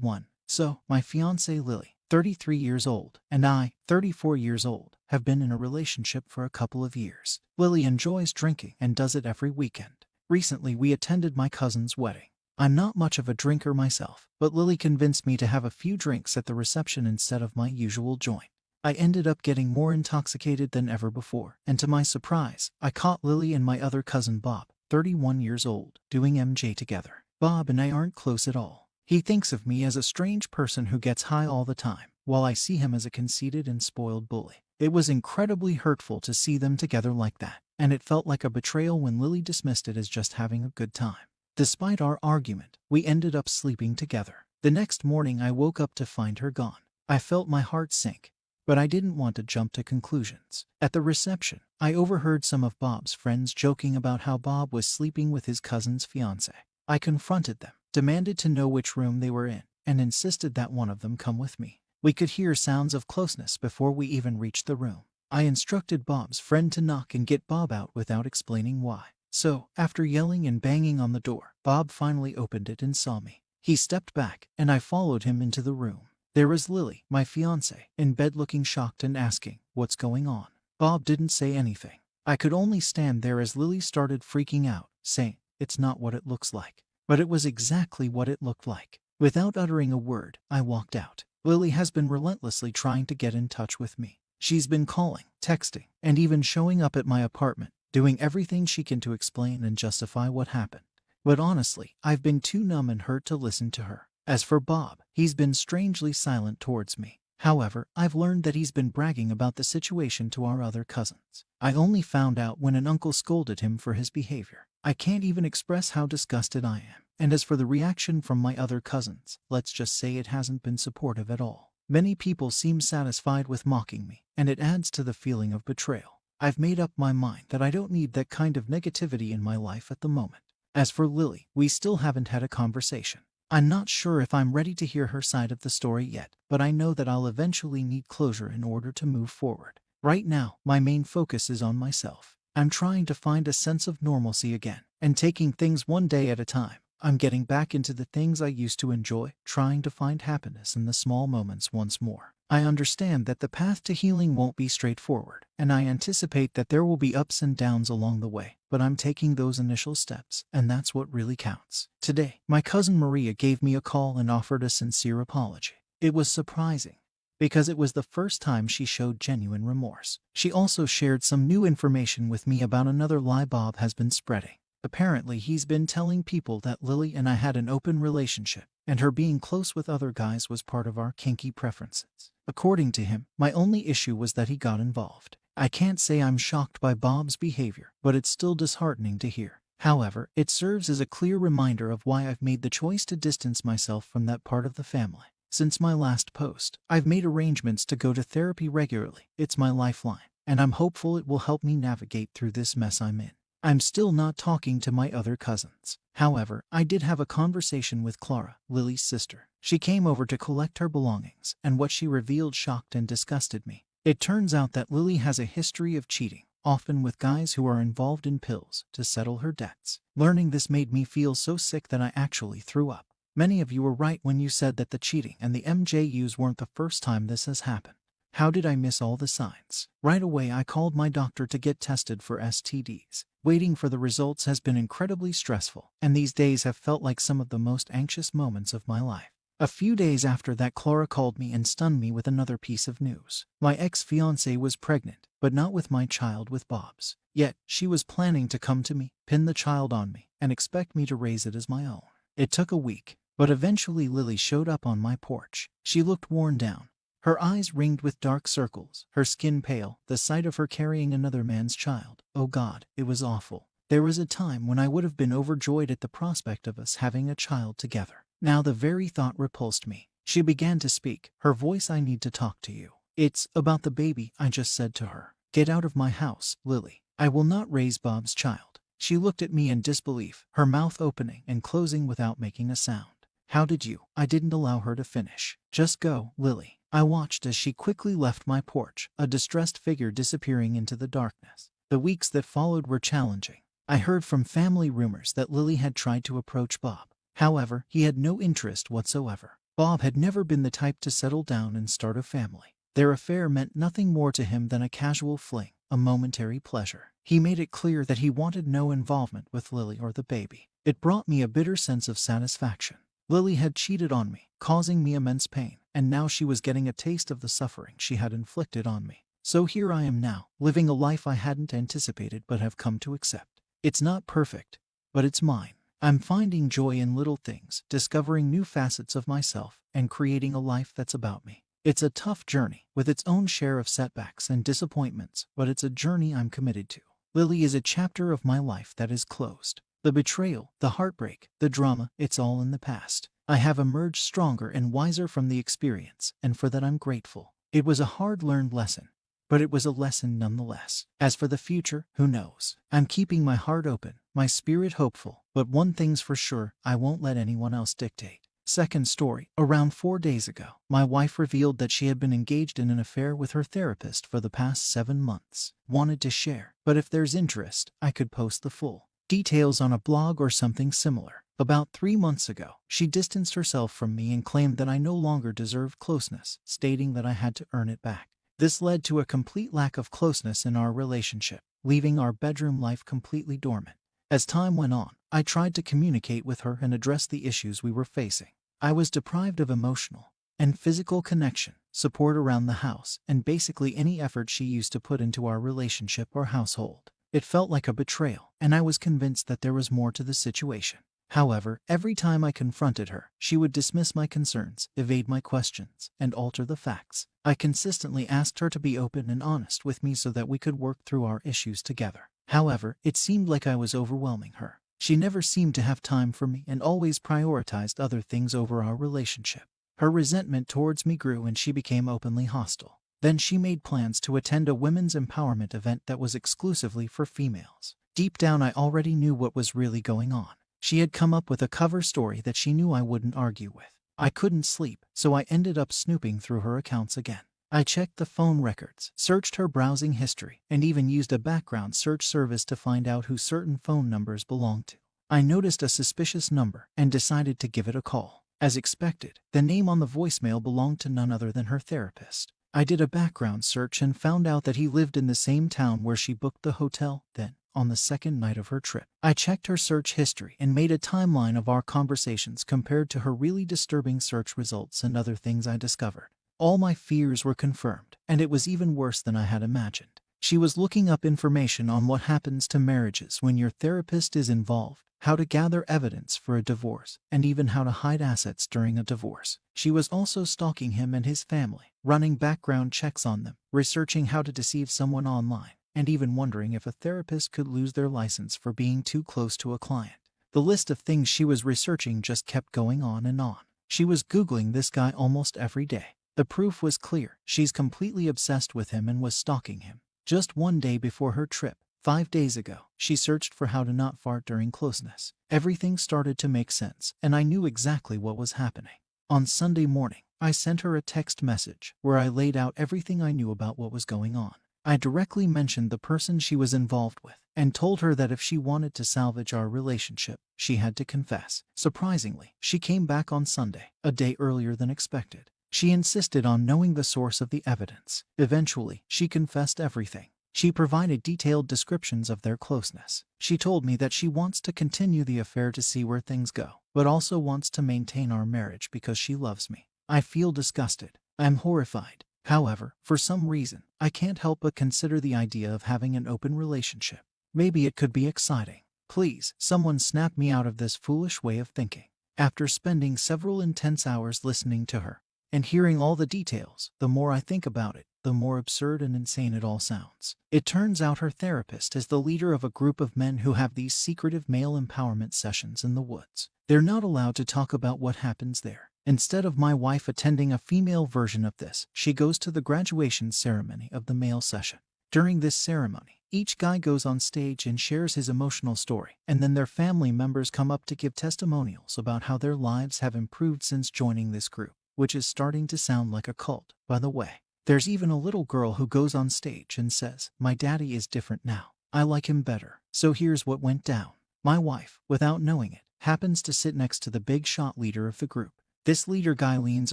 1. So, my fiancée Lily, 33 years old, and I, 34 years old, have been in a relationship for a couple of years. Lily enjoys drinking and does it every weekend. Recently, we attended my cousin's wedding. I'm not much of a drinker myself, but Lily convinced me to have a few drinks at the reception instead of my usual joint. I ended up getting more intoxicated than ever before, and to my surprise, I caught Lily and my other cousin Bob, 31 years old, doing MJ together. Bob and I aren't close at all. He thinks of me as a strange person who gets high all the time, while I see him as a conceited and spoiled bully. It was incredibly hurtful to see them together like that, and it felt like a betrayal when Lily dismissed it as just having a good time. Despite our argument, we ended up sleeping together. The next morning I woke up to find her gone. I felt my heart sink, but I didn't want to jump to conclusions. At the reception, I overheard some of Bob's friends joking about how Bob was sleeping with his cousin's fiancée. I confronted them, demanded to know which room they were in, and insisted that one of them come with me. We could hear sounds of closeness before we even reached the room. I instructed Bob's friend to knock and get Bob out without explaining why. So, after yelling and banging on the door, Bob finally opened it and saw me. He stepped back, and I followed him into the room. There was Lily, my fiancée, in bed looking shocked and asking, "What's going on?" Bob didn't say anything. I could only stand there as Lily started freaking out, saying, "It's not what it looks like." But it was exactly what it looked like. Without uttering a word, I walked out. Lily has been relentlessly trying to get in touch with me. She's been calling, texting, and even showing up at my apartment, doing everything she can to explain and justify what happened. But honestly, I've been too numb and hurt to listen to her. As for Bob, he's been strangely silent towards me. However, I've learned that he's been bragging about the situation to our other cousins. I only found out when an uncle scolded him for his behavior. I can't even express how disgusted I am. And as for the reaction from my other cousins, let's just say it hasn't been supportive at all. Many people seem satisfied with mocking me, and it adds to the feeling of betrayal. I've made up my mind that I don't need that kind of negativity in my life at the moment. As for Lily, we still haven't had a conversation. I'm not sure if I'm ready to hear her side of the story yet, but I know that I'll eventually need closure in order to move forward. Right now, my main focus is on myself. I'm trying to find a sense of normalcy again, and taking things one day at a time. I'm getting back into the things I used to enjoy, trying to find happiness in the small moments once more. I understand that the path to healing won't be straightforward, and I anticipate that there will be ups and downs along the way, but I'm taking those initial steps, and that's what really counts. Today, my cousin Maria gave me a call and offered a sincere apology. It was surprising, because it was the first time she showed genuine remorse. She also shared some new information with me about another lie Bob has been spreading. Apparently, he's been telling people that Lily and I had an open relationship, and her being close with other guys was part of our kinky preferences. According to him, my only issue was that he got involved. I can't say I'm shocked by Bob's behavior, but it's still disheartening to hear. However, it serves as a clear reminder of why I've made the choice to distance myself from that part of the family. Since my last post, I've made arrangements to go to therapy regularly. It's my lifeline, and I'm hopeful it will help me navigate through this mess I'm in. I'm still not talking to my other cousins. However, I did have a conversation with Clara, Lily's sister. She came over to collect her belongings, and what she revealed shocked and disgusted me. It turns out that Lily has a history of cheating, often with guys who are involved in pills, to settle her debts. Learning this made me feel so sick that I actually threw up. Many of you were right when you said that the cheating and the MJUs weren't the first time this has happened. How did I miss all the signs? Right away I called my doctor to get tested for STDs. Waiting for the results has been incredibly stressful, and these days have felt like some of the most anxious moments of my life. A few days after that, Clara called me and stunned me with another piece of news. My ex-fiancée was pregnant, but not with my child, with Bob's. Yet, she was planning to come to me, pin the child on me, and expect me to raise it as my own. It took a week, but eventually Lily showed up on my porch. She looked worn down. Her eyes ringed with dark circles, her skin pale, the sight of her carrying another man's child. Oh God, it was awful. There was a time when I would have been overjoyed at the prospect of us having a child together. Now the very thought repulsed me. She began to speak, her voice, "I need to talk to you." "It's about the baby," I just said to her. "Get out of my house, Lily. I will not raise Bob's child." She looked at me in disbelief, her mouth opening and closing without making a sound. "How did you?" I didn't allow her to finish. "Just go, Lily." I watched as she quickly left my porch, a distressed figure disappearing into the darkness. The weeks that followed were challenging. I heard from family rumors that Lily had tried to approach Bob. However, he had no interest whatsoever. Bob had never been the type to settle down and start a family. Their affair meant nothing more to him than a casual fling, a momentary pleasure. He made it clear that he wanted no involvement with Lily or the baby. It brought me a bitter sense of satisfaction. Lily had cheated on me, causing me immense pain, and now she was getting a taste of the suffering she had inflicted on me. So here I am now, living a life I hadn't anticipated but have come to accept. It's not perfect, but it's mine. I'm finding joy in little things, discovering new facets of myself, and creating a life that's about me. It's a tough journey, with its own share of setbacks and disappointments, but it's a journey I'm committed to. Lily is a chapter of my life that is closed. The betrayal, the heartbreak, the drama, it's all in the past. I have emerged stronger and wiser from the experience, and for that I'm grateful. It was a hard-learned lesson, but it was a lesson nonetheless. As for the future, who knows? I'm keeping my heart open, my spirit hopeful, but one thing's for sure, I won't let anyone else dictate. Second story. Around 4 days ago, my wife revealed that she had been engaged in an affair with her therapist for the past 7 months. Wanted to share, but if there's interest, I could post the full details on a blog or something similar. About 3 months ago, she distanced herself from me and claimed that I no longer deserved closeness, stating that I had to earn it back. This led to a complete lack of closeness in our relationship, leaving our bedroom life completely dormant. As time went on, I tried to communicate with her and address the issues we were facing. I was deprived of emotional and physical connection, support around the house, and basically any effort she used to put into our relationship or household. It felt like a betrayal, and I was convinced that there was more to the situation. However, every time I confronted her, she would dismiss my concerns, evade my questions, and alter the facts. I consistently asked her to be open and honest with me so that we could work through our issues together. However, it seemed like I was overwhelming her. She never seemed to have time for me and always prioritized other things over our relationship. Her resentment towards me grew and she became openly hostile. Then she made plans to attend a women's empowerment event that was exclusively for females. Deep down I already knew what was really going on. She had come up with a cover story that she knew I wouldn't argue with. I couldn't sleep, so I ended up snooping through her accounts again. I checked the phone records, searched her browsing history, and even used a background search service to find out who certain phone numbers belonged to. I noticed a suspicious number and decided to give it a call. As expected, the name on the voicemail belonged to none other than her therapist. I did a background search and found out that he lived in the same town where she booked the hotel. Then, on the second night of her trip, I checked her search history and made a timeline of our conversations compared to her really disturbing search results and other things I discovered. All my fears were confirmed, and it was even worse than I had imagined. She was looking up information on what happens to marriages when your therapist is involved, how to gather evidence for a divorce, and even how to hide assets during a divorce. She was also stalking him and his family, running background checks on them, researching how to deceive someone online, and even wondering if a therapist could lose their license for being too close to a client. The list of things she was researching just kept going on and on. She was Googling this guy almost every day. The proof was clear. She's completely obsessed with him and was stalking him. Just one day before her trip, 5 days ago, she searched for how to not fart during closeness. Everything started to make sense, and I knew exactly what was happening. On Sunday morning, I sent her a text message where I laid out everything I knew about what was going on. I directly mentioned the person she was involved with and told her that if she wanted to salvage our relationship, she had to confess. Surprisingly, she came back on Sunday, a day earlier than expected. She insisted on knowing the source of the evidence. Eventually, she confessed everything. She provided detailed descriptions of their closeness. She told me that she wants to continue the affair to see where things go, but also wants to maintain our marriage because she loves me. I feel disgusted. I'm horrified. However, for some reason, I can't help but consider the idea of having an open relationship. Maybe it could be exciting. Please, someone snap me out of this foolish way of thinking. After spending several intense hours listening to her and hearing all the details, the more I think about it, the more absurd and insane it all sounds. It turns out her therapist is the leader of a group of men who have these secretive male empowerment sessions in the woods. They're not allowed to talk about what happens there. Instead of my wife attending a female version of this, she goes to the graduation ceremony of the male session. During this ceremony, each guy goes on stage and shares his emotional story, and then their family members come up to give testimonials about how their lives have improved since joining this group, which is starting to sound like a cult, by the way. There's even a little girl who goes on stage and says, "My daddy is different now. I like him better." So here's what went down. My wife, without knowing it, happens to sit next to the big shot leader of the group. This leader guy leans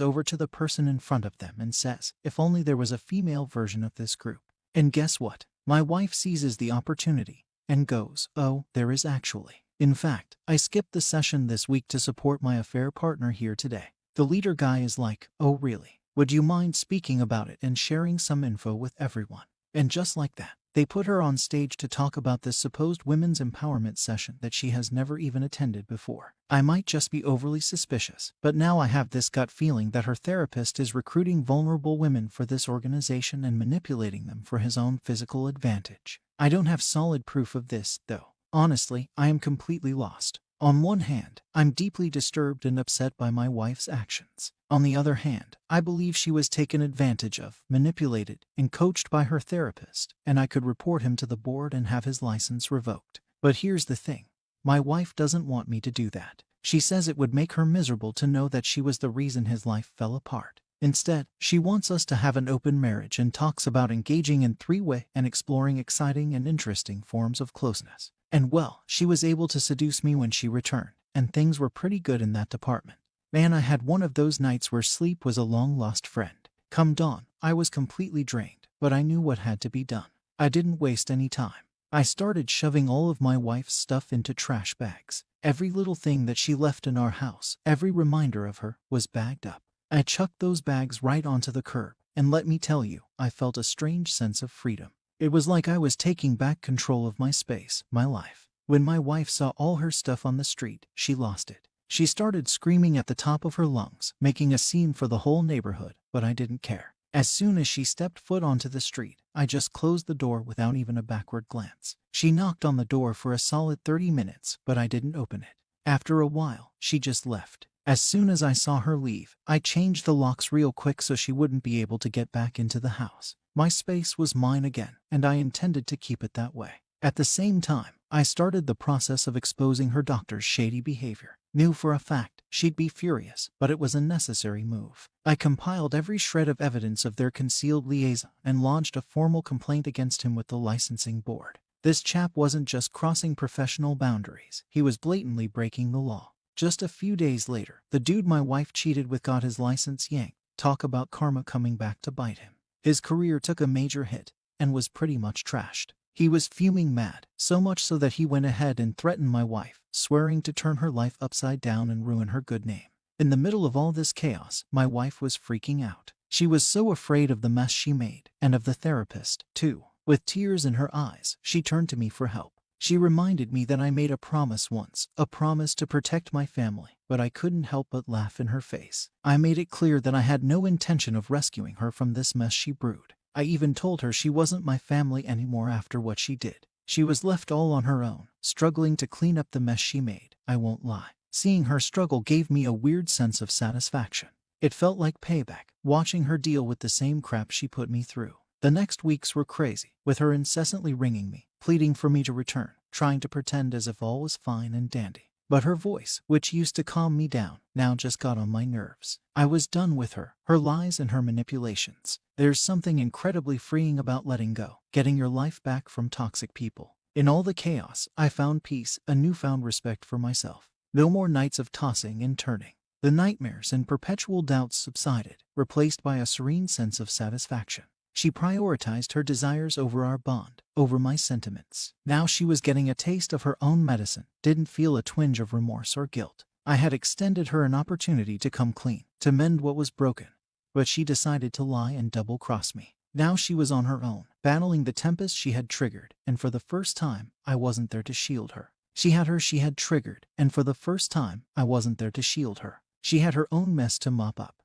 over to the person in front of them and says, "If only there was a female version of this group." And guess what? My wife seizes the opportunity and goes, "Oh, there is actually. In fact, I skipped the session this week to support my affair partner here today." The leader guy is like, "Oh really? Would you mind speaking about it and sharing some info with everyone?" And just like that, they put her on stage to talk about this supposed women's empowerment session that she has never even attended before. I might just be overly suspicious, but now I have this gut feeling that her therapist is recruiting vulnerable women for this organization and manipulating them for his own physical advantage. I don't have solid proof of this, though. Honestly, I am completely lost. On one hand, I'm deeply disturbed and upset by my wife's actions. On the other hand, I believe she was taken advantage of, manipulated, and coached by her therapist, and I could report him to the board and have his license revoked. But here's the thing. My wife doesn't want me to do that. She says it would make her miserable to know that she was the reason his life fell apart. Instead, she wants us to have an open marriage and talks about engaging in three-way and exploring exciting and interesting forms of closeness. And well, she was able to seduce me when she returned, and things were pretty good in that department. Man, I had one of those nights where sleep was a long-lost friend. Come dawn, I was completely drained, but I knew what had to be done. I didn't waste any time. I started shoving all of my wife's stuff into trash bags. Every little thing that she left in our house, every reminder of her, was bagged up. I chucked those bags right onto the curb, and let me tell you, I felt a strange sense of freedom. It was like I was taking back control of my space, my life. When my wife saw all her stuff on the street, she lost it. She started screaming at the top of her lungs, making a scene for the whole neighborhood, but I didn't care. As soon as she stepped foot onto the street, I just closed the door without even a backward glance. She knocked on the door for a solid 30 minutes, but I didn't open it. After a while, she just left. As soon as I saw her leave, I changed the locks real quick so she wouldn't be able to get back into the house. My space was mine again, and I intended to keep it that way. At the same time, I started the process of exposing her doctor's shady behavior. Knew for a fact she'd be furious, but it was a necessary move. I compiled every shred of evidence of their concealed liaison and lodged a formal complaint against him with the licensing board. This chap wasn't just crossing professional boundaries, he was blatantly breaking the law. Just a few days later, the dude my wife cheated with got his license yanked. Talk about karma coming back to bite him. His career took a major hit and was pretty much trashed. He was fuming mad, so much so that he went ahead and threatened my wife, swearing to turn her life upside down and ruin her good name. In the middle of all this chaos, my wife was freaking out. She was so afraid of the mess she made, and of the therapist, too. With tears in her eyes, she turned to me for help. She reminded me that I made a promise once, a promise to protect my family, but I couldn't help but laugh in her face. I made it clear that I had no intention of rescuing her from this mess she brewed. I even told her she wasn't my family anymore after what she did. She was left all on her own, struggling to clean up the mess she made. I won't lie. Seeing her struggle gave me a weird sense of satisfaction. It felt like payback, watching her deal with the same crap she put me through. The next weeks were crazy, with her incessantly ringing me, pleading for me to return, trying to pretend as if all was fine and dandy. But her voice, which used to calm me down, now just got on my nerves. I was done with her lies and her manipulations. There's something incredibly freeing about letting go, getting your life back from toxic people. In all the chaos, I found peace, a newfound respect for myself. No more nights of tossing and turning. The nightmares and perpetual doubts subsided, replaced by a serene sense of satisfaction. She prioritized her desires over our bond, over my sentiments. Now she was getting a taste of her own medicine, didn't feel a twinge of remorse or guilt. I had extended her an opportunity to come clean, to mend what was broken. But she decided to lie and double-cross me. Now she was on her own, battling the tempest she had triggered, and for the first time, I wasn't there to shield her. She had triggered, and for the first time, I wasn't there to shield her. She had her own mess to mop up,